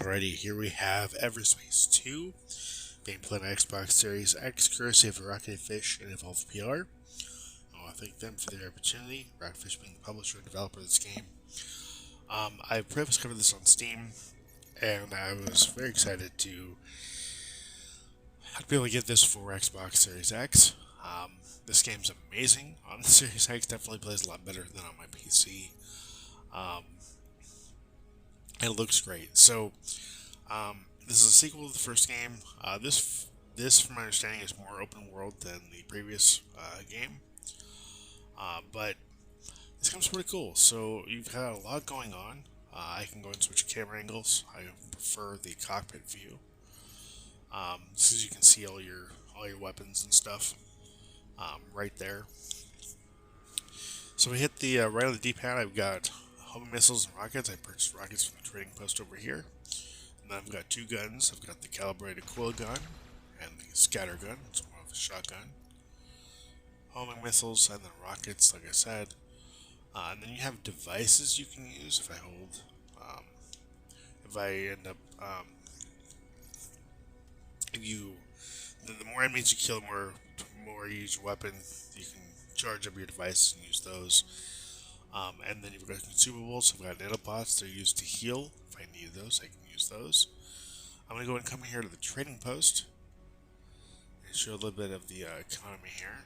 Alrighty, here we have Everspace 2, being played on Xbox Series X, courtesy of Rocketfish and Evolve PR. I want to thank them for their opportunity, Rocketfish being the publisher and developer of this game. I previously covered this on Steam, and I was very excited to be able to get this for Xbox Series X. This game's amazing on the Series X, definitely plays a lot better than on my PC. And it looks great. So, this is a sequel to the first game. This, from my understanding, is more open world than the previous game. But this game's pretty cool. So you've got a lot going on. I can go and switch camera angles. I prefer the cockpit view. So as you can see all your weapons and stuff right there. So we hit the right on the D-pad. I've got homing missiles and rockets. I purchased rockets from the trading post over here. And then I've got two guns. I've got the calibrated coil gun and the scatter gun. It's more of a shotgun. Homing missiles and then rockets, like I said. And then you have devices you can use. If I hold, if I end up, the more enemies you kill, the more you use your weapon. You can charge up your devices and use those. And then you've got consumables. I've got nanobots. They're used to heal. If I need those, I can use those. I'm going to go and come here to the trading post and show a little bit of the economy here.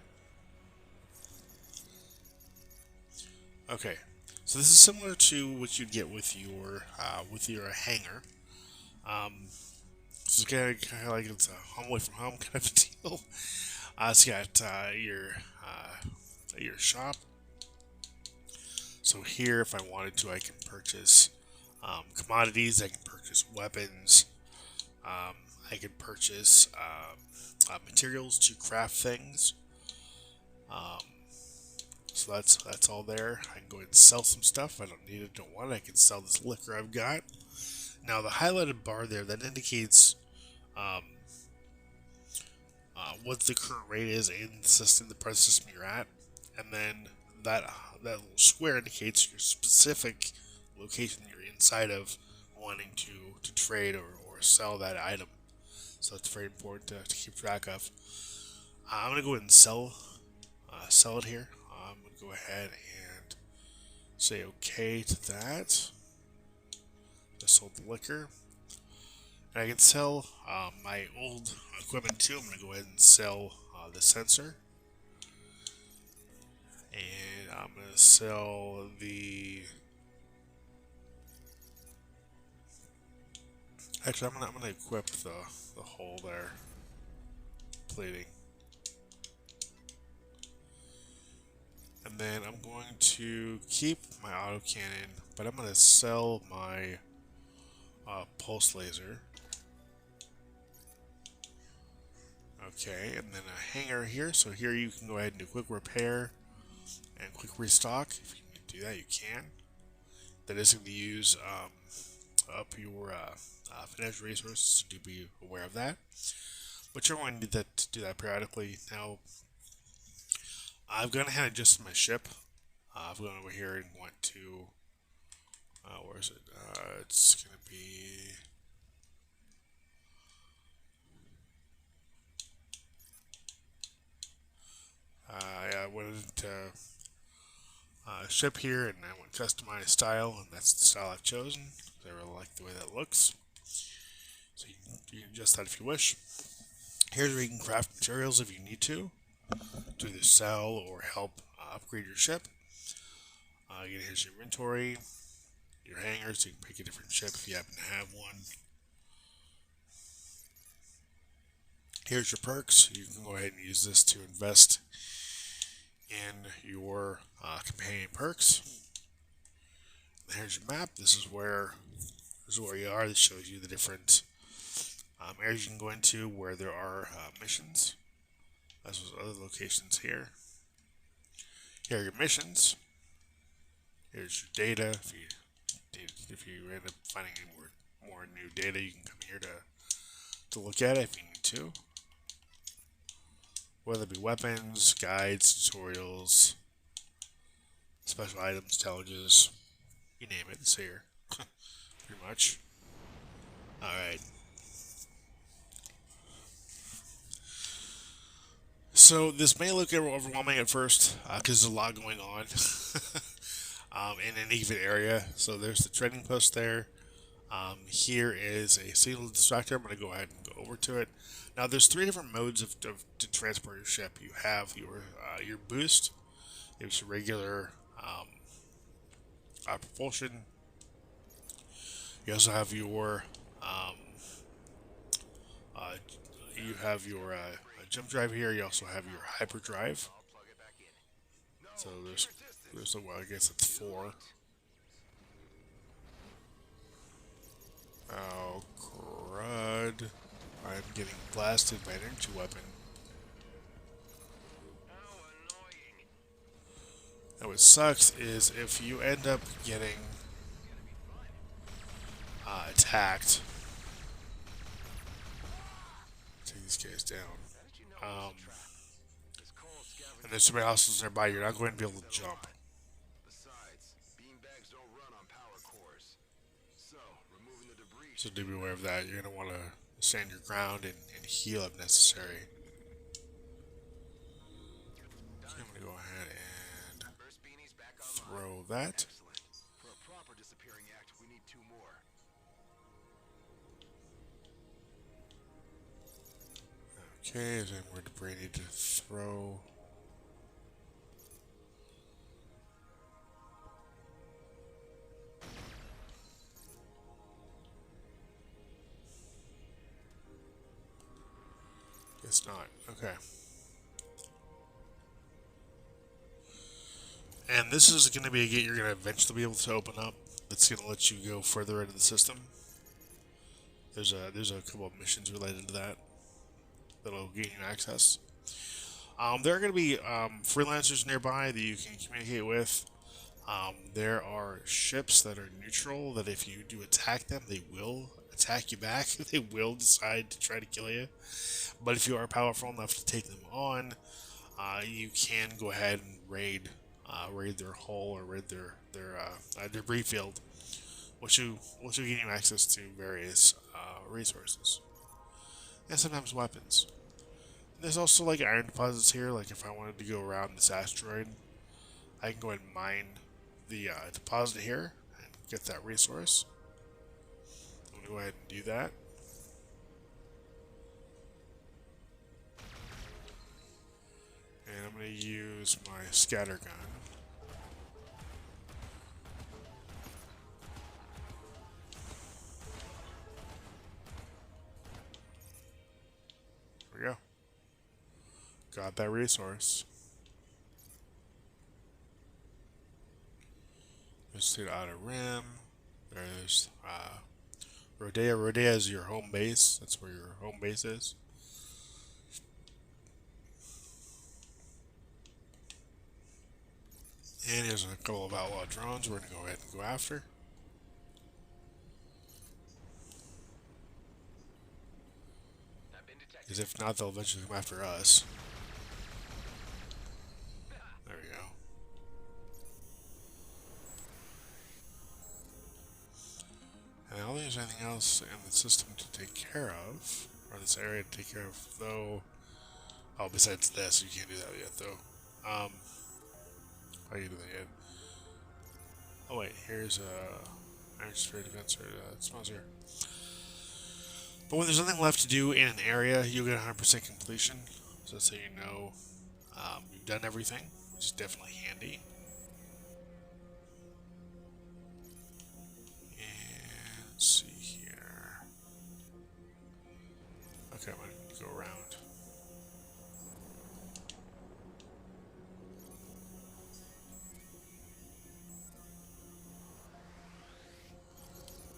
Okay, so this is similar to what you'd get with your hangar. So it's kind of like it's a home away from home kind of deal. It's got your shop. So here, if I wanted to, I can purchase commodities. I can purchase weapons. I can purchase materials to craft things. So that's all there. I can go ahead and sell some stuff. If I don't need it, don't want it, I can sell this liquor I've got. Now the highlighted bar there, that indicates what the current rate is in the system, the price system you're at, and then that little square indicates your specific location you're inside of wanting to trade or sell that item. So it's very important to keep track of. I'm gonna go ahead and sell it here. I'm going to go ahead and say okay to that. Just sold the liquor. And I can sell my old equipment too. I'm going to go ahead and sell the sensor. And I'm going to sell the... Actually, I'm going to equip the hull there. Plating. And then I'm going to keep my autocannon, but I'm going to sell my pulse laser. Okay, and then a hanger here. So here you can go ahead and do quick repair and quick restock. If you need to do that, you can. That is going to use up your financial resources, so do be aware of that. But you're going to need that to do that periodically. Now, I've gone ahead and adjusted my ship. I've gone over here and went to, where is it? It's going to be, I went into ship here and I went customize style, and that's the style I've chosen. I really like the way that looks. So you can adjust that if you wish. Here's where you can craft materials if you need to either sell or help upgrade your ship. Again, here's your inventory, your hangar, so you can pick a different ship if you happen to have one. Here's your perks. You can go ahead and use this to invest in your companion perks. And here's your map. This is where you are. This shows you the different areas you can go into where there are missions. As well as other locations here. Here are your missions. Here's your data. If you end up finding any more new data, you can come here to look at it if you need to. Whether it be weapons, guides, tutorials, special items, challenges, you name it, it's here. Pretty much. Alright. So this may look overwhelming at first because there's a lot going on in any given area. So there's the trading post there. Here is a signal distractor. I'm going to go ahead and go over to it. Now there's three different modes to transport your ship. You have your boost, it's regular propulsion. You also have your um, uh, jump drive here. You also have your hyperdrive. So there's well, I guess it's four. Oh crud! I'm getting blasted by an energy weapon. Now what sucks is if you end up getting attacked. Take these guys down. Um, and there's somebody else nearby. You're not going to be able to jump. So do be aware of that. You're going to want to stand your ground and heal if necessary. Okay, I'm going to go ahead and throw that. Okay, is there more debris I need to throw? Guess not. Okay. And this is going to be a gate you're going to eventually be able to open up. That's going to let you go further into the system. There's a couple of missions related to that that'll gain you access. There are going to be freelancers nearby that you can communicate with. There are ships that are neutral that if you do attack them, they will attack you back. They will decide to try to kill you. But if you are powerful enough to take them on, you can go ahead and raid their hull or raid their debris field, which will give you access to various resources and sometimes weapons. And there's also like iron deposits here. Like if I wanted to go around this asteroid, I can go ahead and mine the deposit here and get that resource. I'm going to go ahead and do that. And I'm going to use my scatter gun. There we go. Got that resource. Let's do the outer rim. There's Rodea. Rodea is your home base. That's where your home base is. And here's a couple of outlaw drones we're going to go ahead and go after. Because if not, they'll eventually come after us. There we go. And I don't think there's anything else in the system to take care of, or this area to take care of, though. Oh, besides this, you can't do that yet, though. I can do that yet. Oh wait, here's a energy sphere defense or sponsor. But when there's nothing left to do in an area, you'll get 100% completion. So that's how you know you've done everything, which is definitely handy. And let's see here. Okay, I'm going to go around.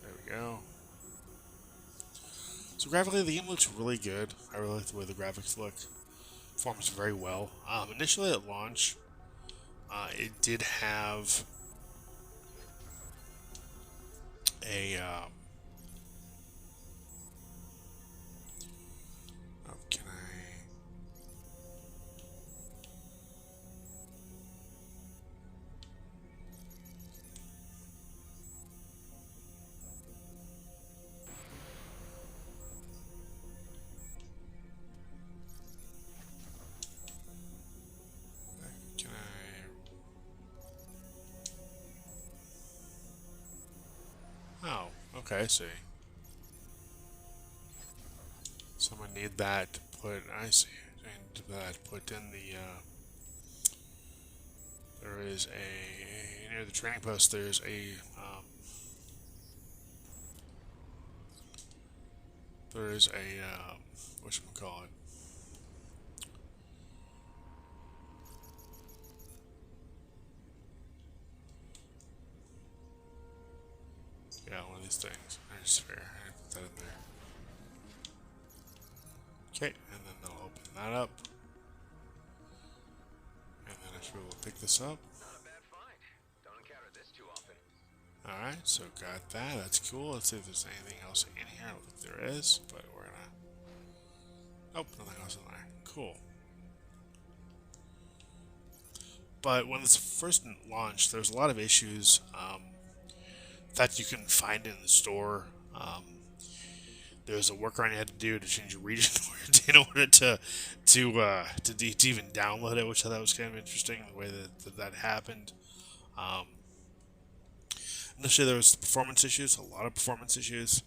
There we go. So graphically, the game looks really good. I really like the way the graphics look. Performs very well. Initially at launch, it did have a oh, can I? okay, I see. Someone need that to put, I see. And that put in the, there is a, near the training post, there's a, whatchamacallit? Yeah, one of these things. There's fair. I put that in there. Okay, and then they'll open that up. And then I should be able to pick this up. Not a bad find. Don't encounter this too often. Alright, so got that. That's cool. Let's see if there's anything else in here. I don't think there is, but we're gonna... Nope, nothing else in there. Cool. But when this first launched, there was a lot of issues that you couldn't find in the store. There was a workaround you had to do to change your region in order to even download it, which I thought was kind of interesting the way that happened. Initially, there was performance issues, a lot of performance issues.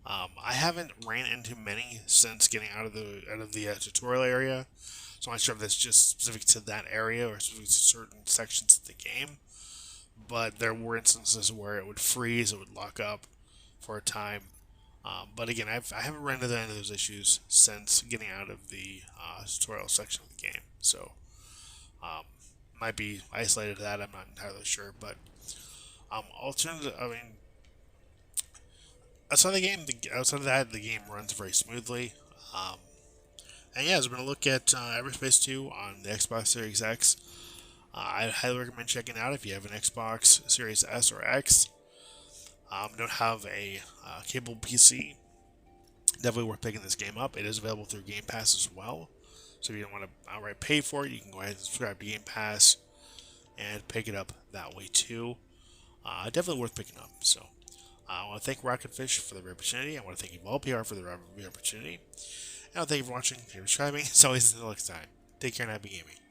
I haven't ran into many since getting out of the tutorial area, so I'm not sure if that's just specific to that area or specific to certain sections of the game. But there were instances where it would freeze, it would lock up for a time. But again, I haven't run into any of those issues since getting out of the tutorial section of the game. So, might be isolated to that. I'm not entirely sure. But alternative, I mean, outside of that, the game runs very smoothly. And yeah, as we're gonna look at Everspace 2 on the Xbox Series X. I highly recommend checking it out if you have an Xbox Series S or X. Don't have a cable PC. Definitely worth picking this game up. It is available through Game Pass as well. So if you don't want to outright pay for it, you can go ahead and subscribe to Game Pass and pick it up that way too. Definitely worth picking up. So I want to thank Rocketfish for the opportunity. I want to thank Evolve PR for the opportunity. And I want to thank you for watching and subscribing. As always, until next time, take care and happy gaming.